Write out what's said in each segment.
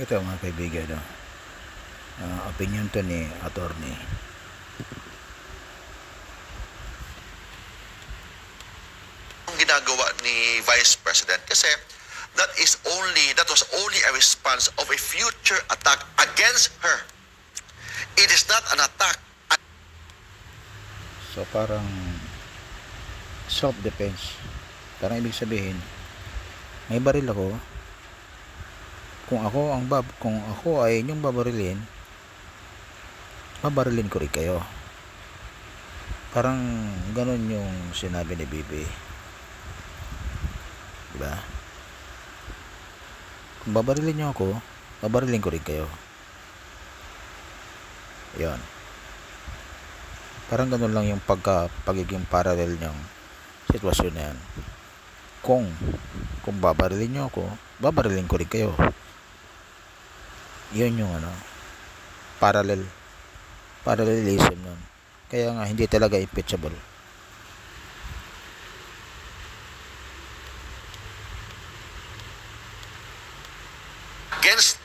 Ito mga kaibigan, no? Opinion to ni attorney. Ang ginagawa ni Vice President kasi that was only a response of a future attack against her. It is not an attack. So parang self-defense. Parang ibig sabihin, may baril ako. Kung ako ay inyong babarilin, babarilin ko rin kayo. Parang ganun yung sinabi ni Bibi. Diba? Kung babarilin nyo ako, babarilin ko rin kayo. Yan. Parang ganun lang yung pagiging parallel niyang sitwasyon na yan. Kung babarilin nyo ako, babarilin ko rin kayo. Yun yung parallelism nun. Kaya nga hindi talaga impeachable. Against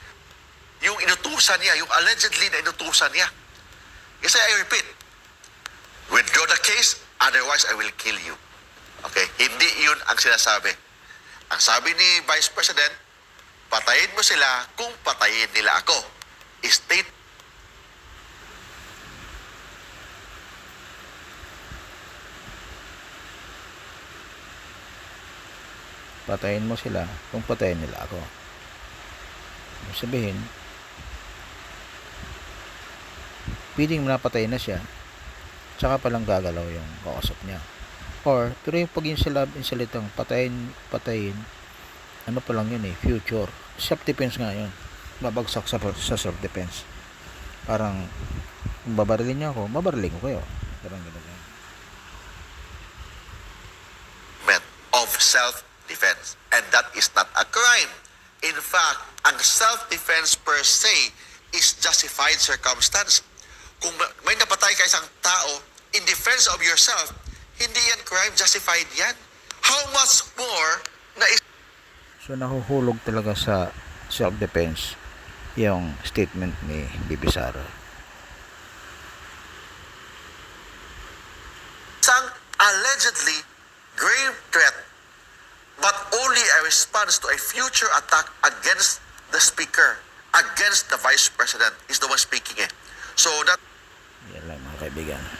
yung inutusan niya, yung allegedly na inutusan niya. Kasi I repeat, withdraw the case, otherwise I will kill you. Okay? Hindi yun ang sinasabi. Ang sabi ni Vice President, patayin mo sila kung patayin nila ako. State. Patayin mo sila kung patayin nila ako. Ibig sabihin, pwedeng napatayin na siya, tsaka palang gagalaw yung kausap niya. Or, pero yung pag yung salitang patayin, ano pa lang yun future. Self-defense nga yun. Babagsak sa self-defense. Parang, kung babarilin niyo ako, babarilin ko kayo. Parang gano'n. Of self-defense. And that is not a crime. In fact, ang self-defense per se is justified circumstance. Kung may napatay ka isang tao in defense of yourself, hindi yan crime, justified yan. How much more na So nahuhulog talaga sa self-defense yung statement ni Bibi Sara. Isang allegedly grave threat but only a response to a future attack against the speaker, against the vice president is the one speaking So that Yan lang mga kaibigan.